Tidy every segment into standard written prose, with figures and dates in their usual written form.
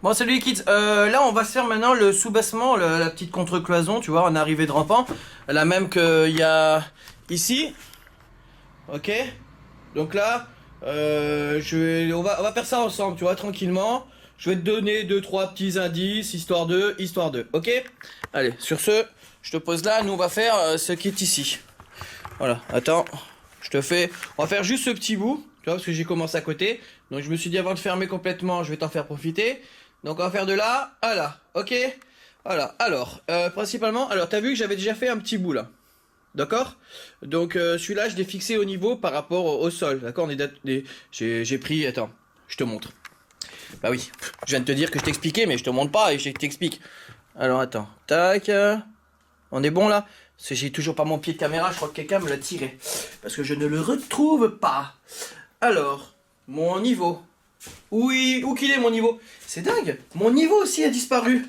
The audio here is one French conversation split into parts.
Bon, salut les kids. Là, on va se faire maintenant le sous-bassement, la petite contre-cloison, tu vois, en arrivée de rampant. La même qu'il y a ici. Ok. Donc là, on va faire ça ensemble, tu vois, tranquillement. Je vais te donner 2-3 petits indices, histoire de. Ok. Allez, sur ce, je te pose là. Nous, on va faire ce qui est ici. Voilà, attends. On va faire juste ce petit bout, tu vois, parce que j'ai commencé à côté. Donc je me suis dit avant de fermer complètement, je vais t'en faire profiter. Donc on va faire de là à là, ok. Voilà, alors, principalement, alors t'as vu que j'avais déjà fait un petit bout là. D'accord. Donc celui-là, je l'ai fixé au niveau par rapport au sol, d'accord. J'ai pris, attends, je te montre. Bah oui, je viens de te dire que je t'expliquais, mais je te montre pas et je t'explique. Alors attends, tac, on est bon là. Parce que j'ai toujours pas mon pied de caméra, je crois que quelqu'un me l'a tiré. Parce que je ne le retrouve pas. Alors, mon niveau. Oui, où qu'il est mon niveau? C'est dingue, mon niveau aussi a disparu.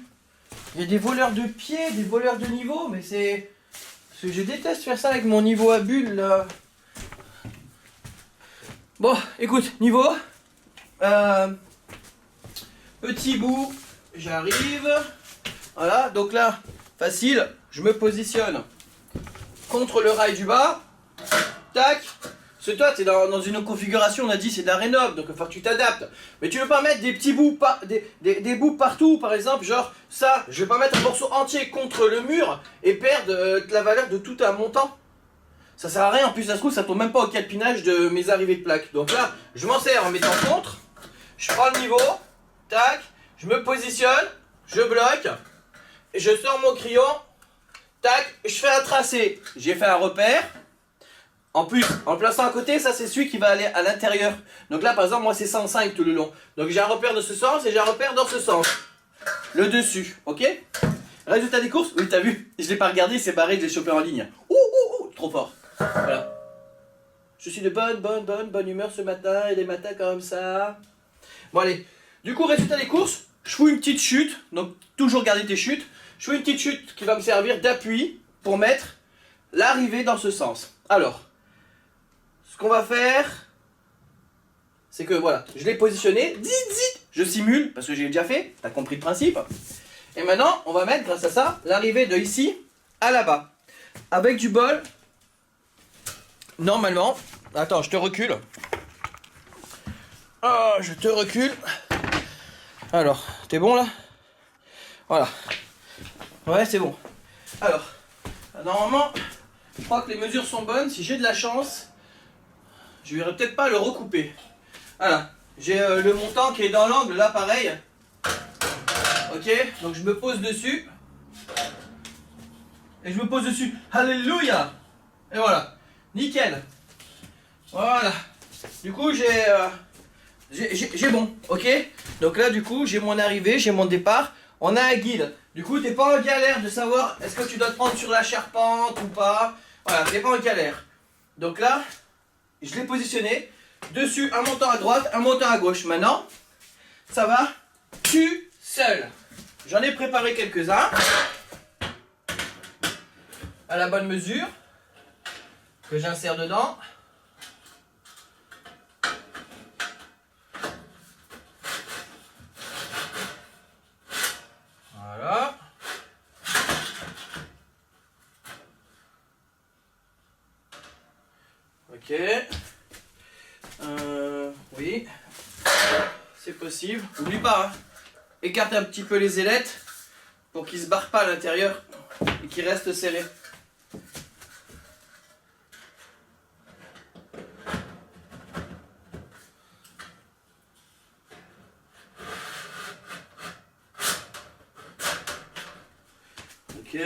Il y a des voleurs de pieds, des voleurs de niveau, mais c'est... Parce que je déteste faire ça avec mon niveau à bulle là. Bon, écoute, niveau. Petit bout, j'arrive. Voilà, donc là, facile, je me positionne contre le rail du bas. Tac. Parce que toi, tu es dans une configuration, on a dit c'est de la rénov, donc il faut que tu t'adaptes. Mais tu veux pas mettre des petits bouts, des bouts partout, par exemple, genre ça, je vais pas mettre un morceau entier contre le mur et perdre la valeur de tout un montant. Ça sert à rien, en plus ça se trouve, ça tombe même pas au calpinage de mes arrivées de plaques. Donc là, je m'en sers en mettant contre, je prends le niveau, tac, je me positionne, je bloque, et je sors mon crayon, tac, je fais un tracé. J'ai fait un repère. En plus, en le plaçant à côté, ça c'est celui qui va aller à l'intérieur. Donc là par exemple, moi c'est 105 tout le long. Donc j'ai un repère de ce sens et j'ai un repère dans ce sens. Le dessus, ok? Résultat des courses? Oui, t'as vu? Je l'ai pas regardé, c'est barré, je l'ai chopé en ligne. Ouh, trop fort. Voilà. Je suis de bonne humeur ce matin et des matins comme ça. Bon allez, du coup résultat des courses, je fous une petite chute. Donc toujours garder tes chutes. Je fous une petite chute qui va me servir d'appui pour mettre l'arrivée dans ce sens. Alors, ce qu'on va faire, c'est que voilà, je l'ai positionné, je simule, parce que j'ai déjà fait, t'as compris le principe. Et maintenant, on va mettre, grâce à ça, l'arrivée de ici à là-bas. Avec du bol, normalement, attends, je te recule. Oh, je te recule. Alors, t'es bon là? Voilà. Ouais, c'est bon. Alors, normalement, je crois que les mesures sont bonnes, si j'ai de la chance... Je ne vais peut-être pas le recouper. Voilà. J'ai le montant qui est dans l'angle, là pareil. Ok. Donc je me pose dessus. Et je me pose dessus. Alléluia. Et voilà. Nickel. Voilà. Du coup j'ai bon. Ok. Donc là du coup j'ai mon arrivée, j'ai mon départ. On a un guide. Du coup t'es pas en galère de savoir est-ce que tu dois te prendre sur la charpente ou pas. Voilà. T'es pas en galère. Donc là... Je l'ai positionné, dessus un montant à droite, un montant à gauche. Maintenant, ça va tu seul. J'en ai préparé quelques-uns à la bonne mesure que j'insère dedans. Voilà. Ok. Oui. C'est possible. N'oublie pas, hein. Écarte un petit peu les ailettes pour qu'ils ne se barrent pas à l'intérieur et qu'ils restent serrés. Ok.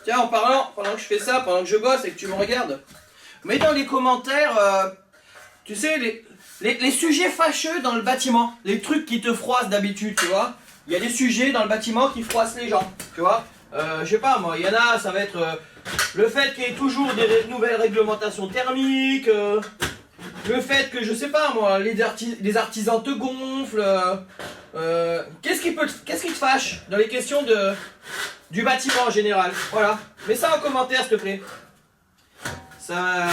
Tiens, pendant que je fais ça, pendant que je bosse et que tu me regardes, mets dans les commentaires, tu sais, les sujets fâcheux dans le bâtiment, les trucs qui te froissent d'habitude, tu vois. Il y a des sujets dans le bâtiment qui froissent les gens, tu vois. Je sais pas moi, il y en a, ça va être le fait qu'il y ait toujours des nouvelles réglementations thermiques, le fait que, je sais pas moi, les artisans te gonflent. Qu'est-ce qui te fâche dans les questions du bâtiment en général? Voilà. Mets ça en commentaire s'il te plaît. Ça...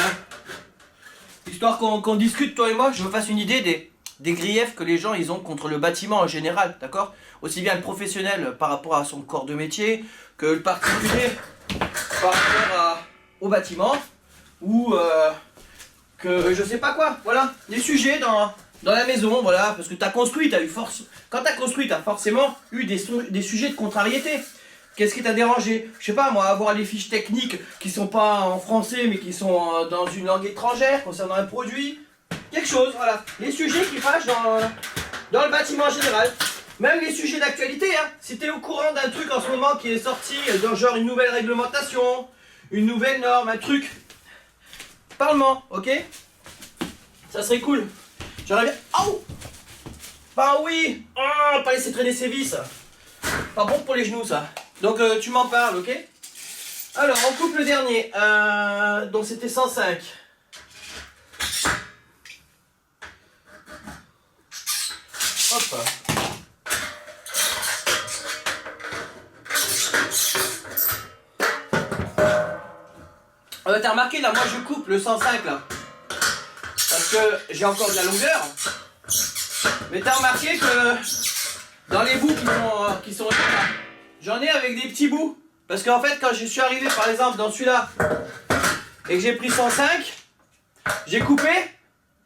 histoire qu'on discute, toi et moi, je me fasse une idée des griefs que les gens ils ont contre le bâtiment en général, d'accord? Aussi bien le professionnel par rapport à son corps de métier, que le particulier par rapport au bâtiment, ou que je sais pas quoi, voilà, des sujets dans la maison, voilà, parce que t'as construit, quand t'as construit, t'as forcément eu des sujets de contrariété. Qu'est-ce qui t'a dérangé? Je sais pas moi, avoir les fiches techniques qui sont pas en français mais qui sont dans une langue étrangère concernant un produit, quelque chose, voilà. Les sujets qui fâchent dans le bâtiment en général. Même les sujets d'actualité, hein. Si t'es au courant d'un truc en ce moment qui est sorti, dans genre une nouvelle réglementation, une nouvelle norme, un truc, parle-moi, ok? Ça serait cool. J'aurais bien... Oh! Bah oui! Oh, pas laisser traîner ses vis. Pas bon pour les genoux, ça. Donc tu m'en parles, ok? Alors, on coupe le dernier. Donc c'était 105. Hop. T'as remarqué là, moi je coupe le 105 là. Parce que j'ai encore de la longueur. Mais t'as remarqué que dans les bouts qui sont là, j'en ai avec des petits bouts. Parce qu'en fait, quand je suis arrivé par exemple dans celui-là et que j'ai pris 105, j'ai coupé,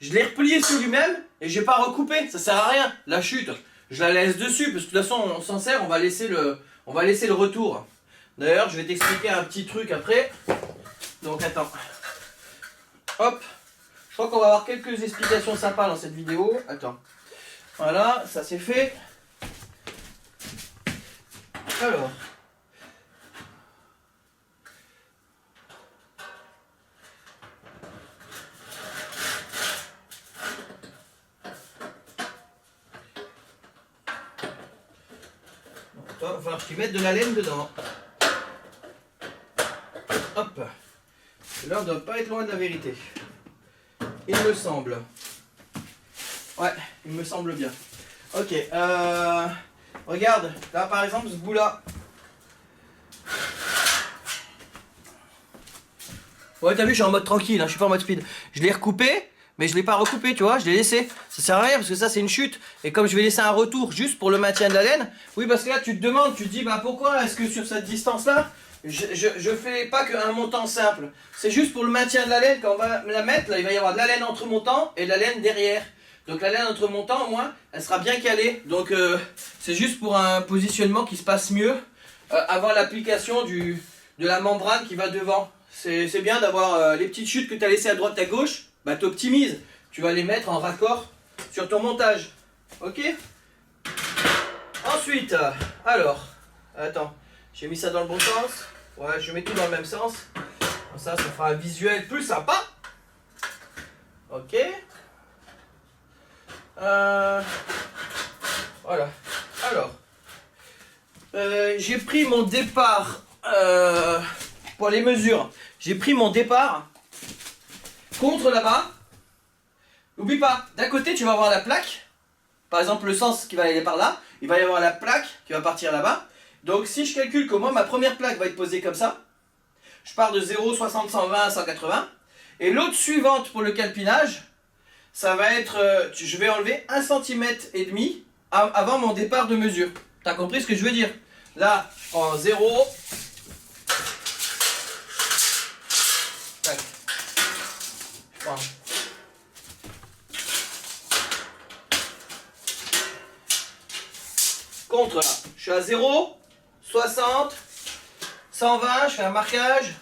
je l'ai replié sur lui-même et j'ai pas recoupé. Ça sert à rien. La chute, je la laisse dessus parce que de toute façon, on s'en sert, on va laisser le retour. D'ailleurs, je vais t'expliquer un petit truc après. Donc attends. Hop. Je crois qu'on va avoir quelques explications sympas dans cette vidéo. Attends. Voilà, ça c'est fait. Alors. Il va falloir que tu mettes de la laine dedans. Hop. Là, on ne doit pas être loin de la vérité. Il me semble. Ouais, il me semble bien. Ok, regarde, là par exemple, ce bout-là. Ouais, t'as vu, je suis en mode tranquille, hein, je suis pas en mode speed. Je l'ai recoupé, mais je l'ai pas recoupé, tu vois, je l'ai laissé. Ça sert à rien parce que ça, c'est une chute. Et comme je vais laisser un retour juste pour le maintien de la laine, oui, parce que là, tu te demandes, tu te dis, bah pourquoi est-ce que sur cette distance-là, je fais pas qu'un montant simple. C'est juste pour le maintien de la laine. Quand on va la mettre, là, il va y avoir de la laine entre montant et de la laine derrière. Donc la laine entre montant, au moins, elle sera bien calée. Donc c'est juste pour un positionnement qui se passe mieux avant l'application de la membrane qui va devant. C'est bien d'avoir les petites chutes que tu as laissées à droite à gauche. Bah t'optimises. Tu vas les mettre en raccord sur ton montage. Ok? Ensuite, alors, attends, j'ai mis ça dans le bon sens. Ouais, je mets tout dans le même sens. Comme ça fera un visuel plus sympa. Ok. Voilà. Alors, j'ai pris mon départ pour les mesures. J'ai pris mon départ contre là-bas. N'oublie pas, d'un côté tu vas avoir la plaque. Par exemple, le sens qui va aller par là. Il va y avoir la plaque qui va partir là-bas. Donc si je calcule que moi ma première plaque va être posée comme ça, je pars de 0, 60, 120 à 180. Et l'autre suivante pour le calpinage, ça va être, je vais enlever 1,5 cm avant mon départ de mesure. T'as compris ce que je veux dire? Là, je prends 0. Tac. Je prends. Contre là, je suis à 0, 60, 120, je fais un marquage,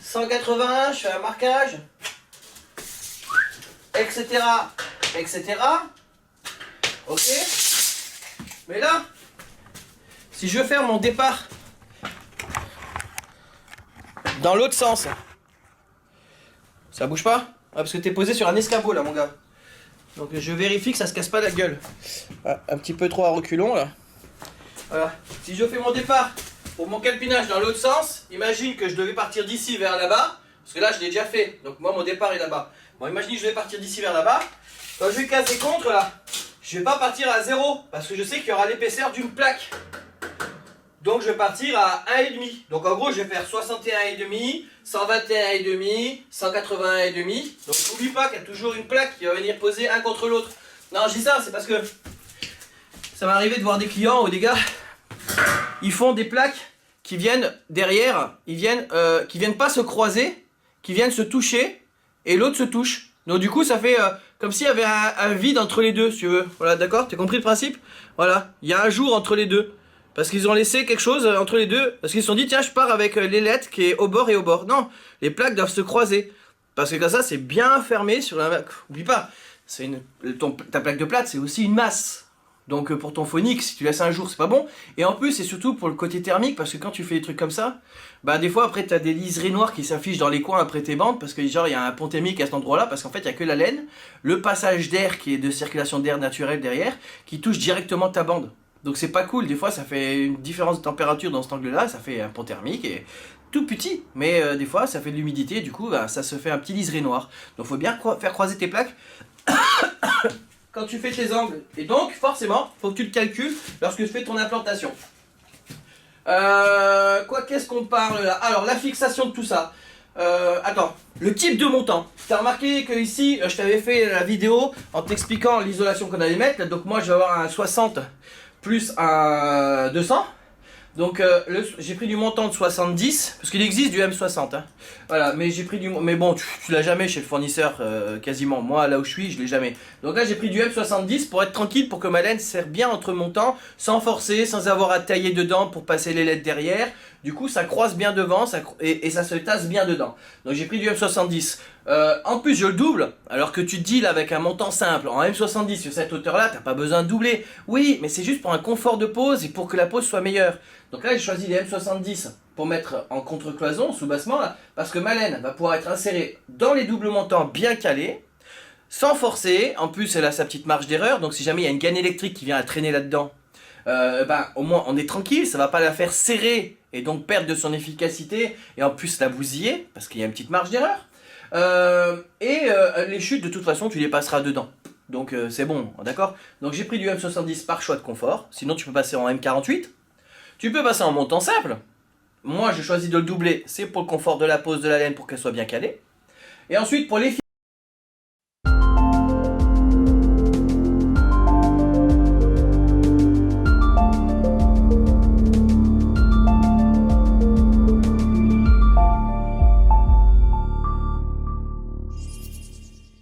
180, je fais un marquage, etc. etc. Ok. Mais là, si je veux faire mon départ dans l'autre sens, ça bouge pas? Ah, parce que t'es posé sur un escabeau là mon gars. Donc je vérifie que ça se casse pas la gueule. Ah, un petit peu trop à reculons là. Voilà. Si je fais mon départ pour mon calpinage dans l'autre sens, imagine que je devais partir d'ici vers là-bas. Parce que là je l'ai déjà fait. Donc moi mon départ est là-bas. Bon, imagine que je vais partir d'ici vers là-bas. Quand je vais caser contre là, je vais pas partir à 0. Parce que je sais qu'il y aura l'épaisseur d'une plaque. Donc je vais partir à 1,5. Donc en gros je vais faire 61,5, 121,5, 181,5. Donc n'oublie pas qu'il y a toujours une plaque qui va venir poser un contre l'autre. Non, je dis ça, c'est parce que ça m'est arrivé de voir des clients ou des gars, ils font des plaques qui viennent derrière, qui viennent pas se croiser, qui viennent se toucher et l'autre se touche. Donc du coup ça fait comme s'il y avait un vide entre les deux, si tu veux. Voilà, d'accord? T'as compris le principe? Voilà, il y a un jour entre les deux. Parce qu'ils ont laissé quelque chose entre les deux. Parce qu'ils se sont dit, tiens, je pars avec l'ailette qui est au bord et au bord. Non, les plaques doivent se croiser. Parce que comme ça, c'est bien fermé sur la... Oublie pas, ta plaque de plate, c'est aussi une masse. Donc pour ton phonique, si tu laisses un jour, c'est pas bon. Et en plus, c'est surtout pour le côté thermique, parce que quand tu fais des trucs comme ça, bah des fois, après, tu as des liserés noirs qui s'affichent dans les coins après tes bandes, parce que genre, il y a un pont thermique à cet endroit-là, parce qu'en fait, il n'y a que la laine, le passage d'air qui est de circulation d'air naturel derrière, qui touche directement ta bande. Donc c'est pas cool, des fois ça fait une différence de température dans cet angle-là, ça fait un pont thermique et tout petit, mais des fois ça fait de l'humidité, du coup bah, ça se fait un petit liseré noir. Donc faut bien faire croiser tes plaques quand tu fais tes angles. Et donc forcément, faut que tu le calcules lorsque tu fais ton implantation. Qu'est-ce qu'on parle là? Alors la fixation de tout ça. Attends, le type de montant. Tu as remarqué que ici, je t'avais fait la vidéo en t'expliquant l'isolation qu'on allait mettre. Donc moi je vais avoir un 60 plus un 200. Donc j'ai pris du montant de 70, parce qu'il existe du M60. Hein. Voilà, mais j'ai pris du... Mais bon, tu l'as jamais chez le fournisseur, quasiment. Moi, là où je suis, je l'ai jamais. Donc là, j'ai pris du M70 pour être tranquille, pour que ma laine serre bien entre montants, sans forcer, sans avoir à tailler dedans pour passer les LED derrière. Du coup, ça croise bien devant et ça se tasse bien dedans. Donc j'ai pris du M70. En plus, je le double, alors que tu deals avec un montant simple. En M70, sur cette hauteur-là, t'as pas besoin de doubler. Oui, mais c'est juste pour un confort de pose et pour que la pose soit meilleure. Donc là, j'ai choisi les M70 pour mettre en contre-cloison, sous-bassement, là, parce que ma laine va pouvoir être insérée dans les doubles montants bien calés, sans forcer. En plus, elle a sa petite marge d'erreur, donc si jamais il y a une gaine électrique qui vient à traîner là-dedans, au moins on est tranquille, ça va pas la faire serrer et donc perdre de son efficacité et en plus la bousiller, parce qu'il y a une petite marge d'erreur. Les chutes, de toute façon, tu les passeras dedans. Donc c'est bon, d'accord? Donc j'ai pris du M70 par choix de confort, sinon tu peux passer en M48. Tu peux passer en montant simple. Moi, je choisis de le doubler. C'est pour le confort de la pose de la laine pour qu'elle soit bien calée. Et ensuite, pour les